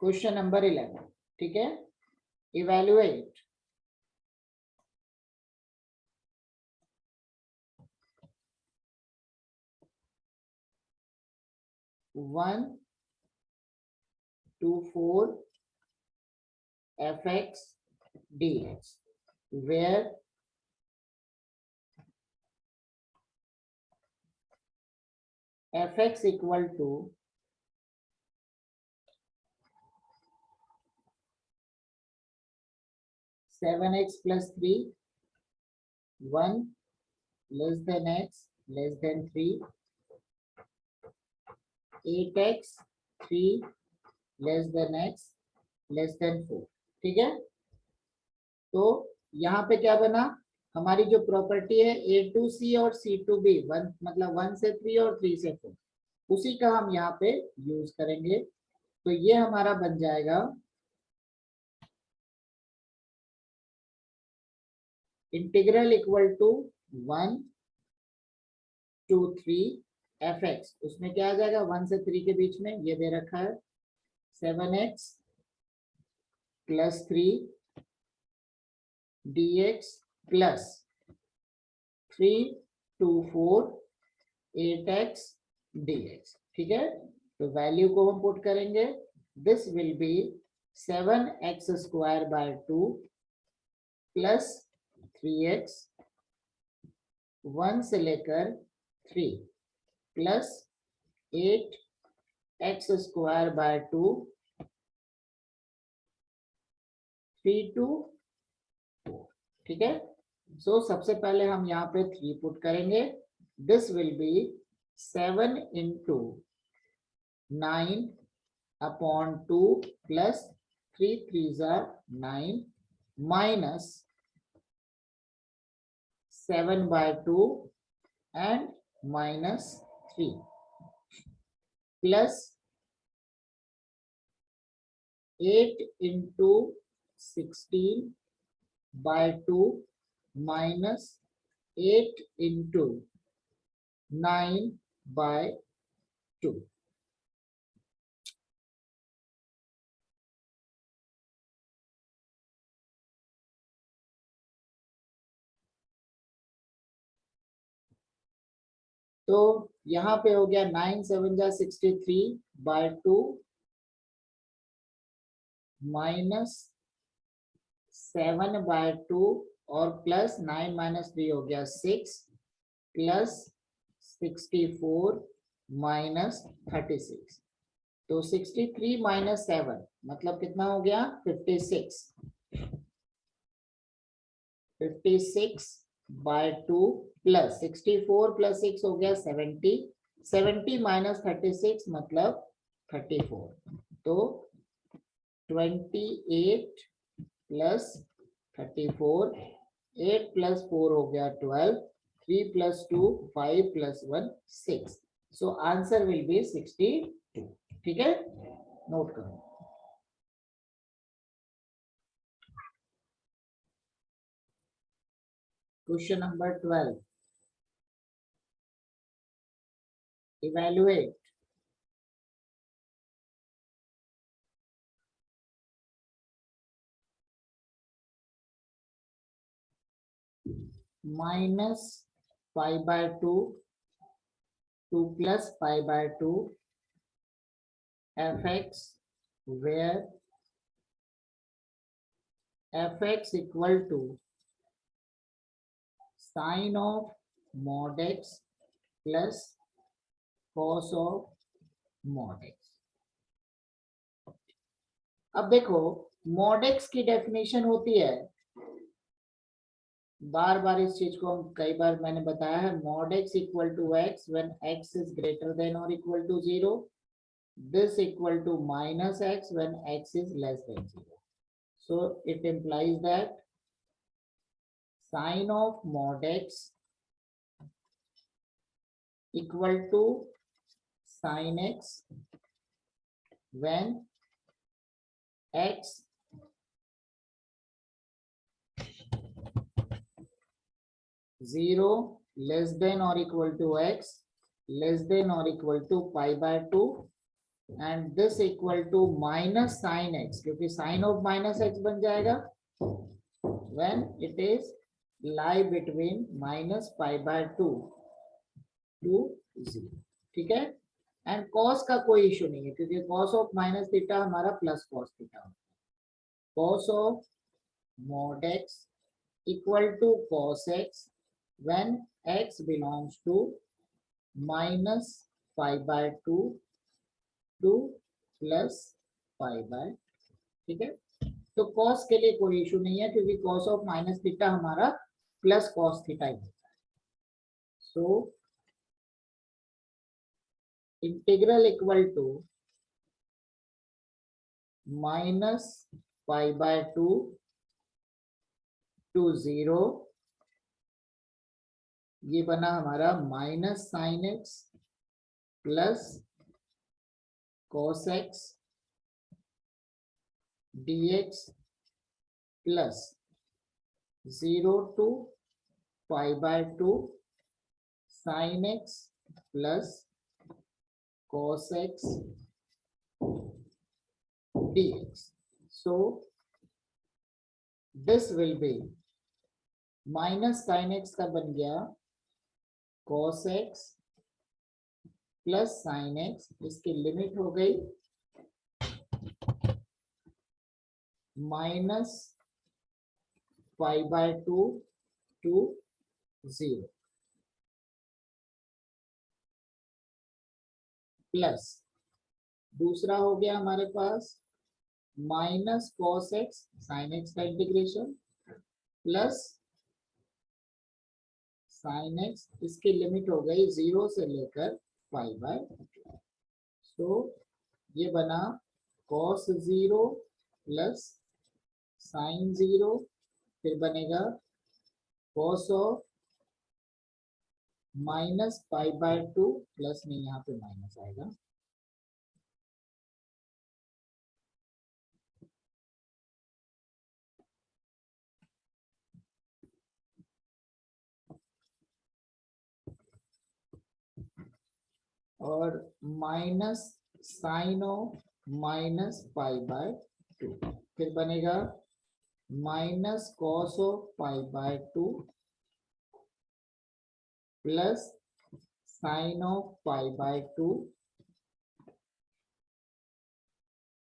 Question number 11, ठीक है। Evaluate one two four fx dx where fx equal to 7x plus 3, 1 less than x less than 3, 8x 3 less than x less than 4, ठीक है। तो यहाँ पे क्या बना, हमारी जो प्रॉपर्टी है A2C और C2B, 1 मतलब 1 से 3 और 3 से 4, उसी का हम यहाँ पे यूज करेंगे। तो ये हमारा बन जाएगा integral equal to 1 to 3 fx, उसमें क्या आ जाएगा 1 से 3 के बीच में ये दे रखा है 7x plus 3 dx plus 3 to 4 8x dx, ठीक है। तो वैल्यू को हम पुट करेंगे, this will be 7x square by 2 plus 3x 1 से लेकर 3 plus 8x square by 2 3 to 4, ठीक है। सो सबसे पहले हम यहाँ पे 3 पुट करेंगे, this will be 7 into 9 upon 2 plus 3 3s are 9 minus 7 by 2 and minus 3 plus 8 into 16 by 2 minus 8 into 9 by 2. तो यहाँ पे हो गया 9 7 जा 63 by 2 minus 7 by 2 और प्लस 9 minus 3 हो गया 6 प्लस 64 minus 36। तो 63 minus 7 मतलब कितना हो गया 56, 56 by 2 प्लस 64 प्लस 6 हो गया 70, 70 minus 36 मतलब 34। तो 28 प्लस 34, 8 प्लस 4 हो गया 12, 3 plus 2 5 plus 1 6। So answer will be 62, ठीक है, नोट करो। Question number 12, evaluate minus pi by 2 2 plus pi by 2 fx where fx equal to sin of mod x plus cos of mod x। अब देखो mod x की definition होती है, बार बार इस चीज को हम कई बार मैंने बताया है, mod x equal to x when x is greater than और equal to 0, this equal to minus x when x is less than 0. So it implies that sin of mod x equal to sin x when x zero less than or equal to x less than or equal to pi by 2 and this equal to minus sine X, क्योंकि sine of minus X बन जाएगा when it is lie between -π/2 to 0। ठीक है, and cos का कोई issue नहीं है, क्योंकि कॉस ऑफ माइनस थीटा हमारा प्लस कॉस थीटा होता है। Cos of mod x equal to cos x when x belongs to -π/2 to +π/, ठीक है। तो cos के लिए कोई इशू नहीं है, क्योंकि cos ऑफ माइनस थीटा हमारा प्लस cos थीटा ही होता है। So integral equal to -π/2 to 0, ये बना हमारा minus sine X plus cos x dx plus 0 to π/2 sin x plus cos x dx. So this will be minus sine X का बन गया cos x plus sine X, इसकी limit हो गई -π/2 to 0 plus दूसरा हो गया हमारे पास minus cos x sine X का इंटीग्रेशन प्लस साइन एक्स, इसकी लिमिट हो गई 0 से लेकर π/2। सो ये बना cos 0 प्लस साइन 0, फिर बनेगा cos ऑफ -π/2 प्लस नहीं, यहाँ पे माइनस आएगा, और माइनस साइन ऑफ -π/2, फिर बनेगा minus cos of π/2 plus sine of π/2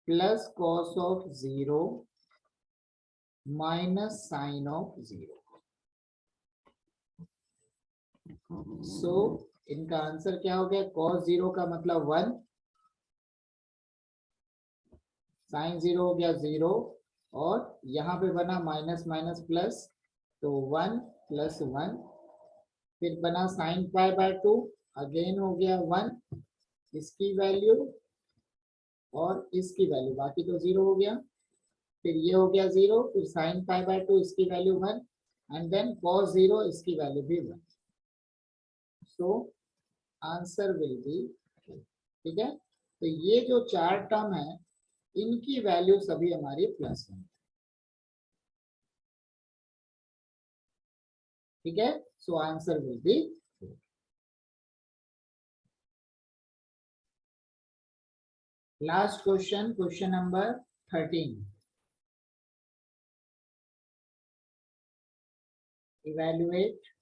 plus cos of 0 minus sine of 0। So इनका आंसर क्या हो गया, cos 0 का मतलब 1, साइन 0 हो गया 0, और यहाँ पे बना माइनस माइनस प्लस, तो 1 प्लस 1, फिर बना साइन π/2, अगेन हो गया 1, इसकी वैल्यू और इसकी वैल्यू, बाकी तो 0 हो गया, फिर ये हो गया 0, फिर साइन π/2 इसकी वैल्यू 1, एंड देन cos 0 इसकी वैल्यू भी 1। सो आंसर विल बी, ठीक है। तो ये जो चार टर्म है इनकी वैल्यू सभी हमारी प्लस है, ठीक है। So answer will be, last question, question number 13, evaluate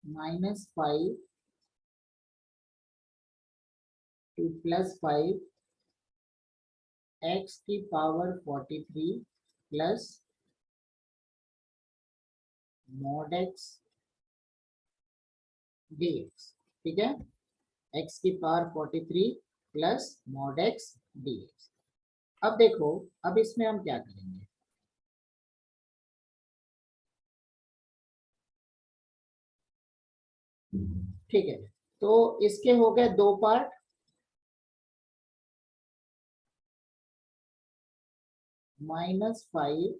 -5 to +5 x की power 43 plus mod x dx, ठीक है। x की power 43 plus mod x dx। अब देखो, अब इसमें हम क्या करेंगे, ठीक है। तो इसके हो गए दो पार्ट, -5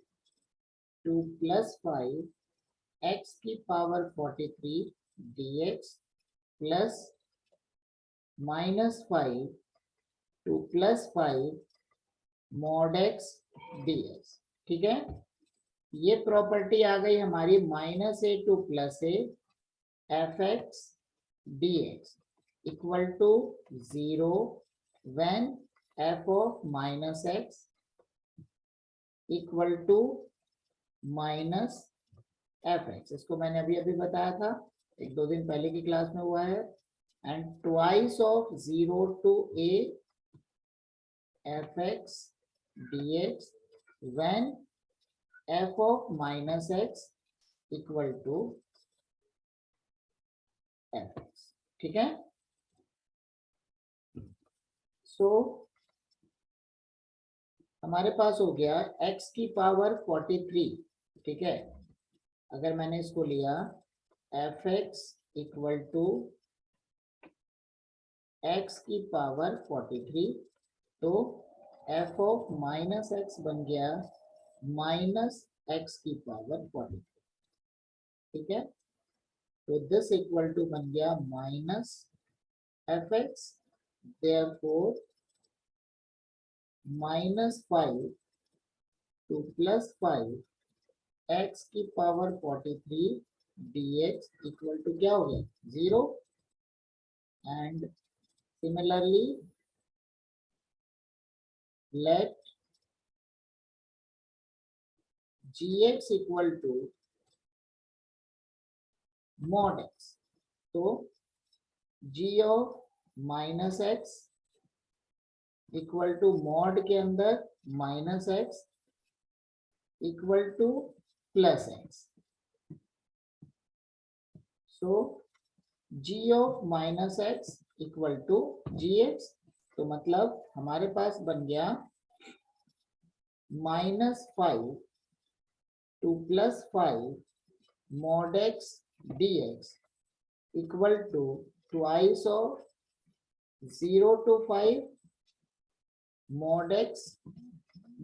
to +5 x की power 43 dx plus -5 to +5 mod x dx, ठीक है। ये प्रॉपर्टी आ गई हमारी -a to +a f(x) dx equal to 0 when f of -x equal to -fx। इसको मैंने अभी अभी बताया था, 1-2 दिन पहले की क्लास में हुआ है। And twice of 0 to a fx dx when f of -x equal to fx। ठीक है, सो हमारे पास हो गया x की पावर 43। ठीक है, अगर मैंने इसको लिया fx इक्वल टू x की पावर 43, तो f of -x बन गया -x की पावर 43। ठीक है, तो दिस इक्वल टू बन गया -fx, therefore -5 to +5 x की पावर 43 dx इक्वल टू क्या हो गया 0। And similarly let gx equal to mod x, तो g of -x equal to mod के अंदर -x equal to +x। So g of -x equal to gx, तो मतलब हमारे पास बन गया -5 to +5 mod x dx equal to twice of 0 to 5 mod x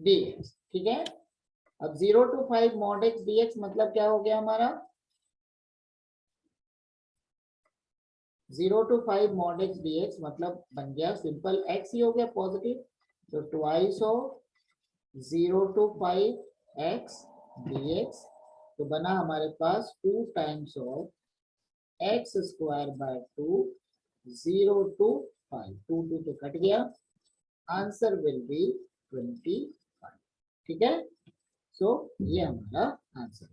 dx। ठीक है, अब 0 to 5 mod x dx मतलब क्या हो गया हमारा 0 to 5 mod x dx मतलब बन गया सिंपल x ही हो गया पॉजिटिव, तो twice of 0 to 5 x dx, तो बना हमारे पास 2 टाइम्स ऑफ x²/2 0 to 5, 2 तो कट गया, आंसर विल बी 25। ठीक है, सो ये हमारा आंसर।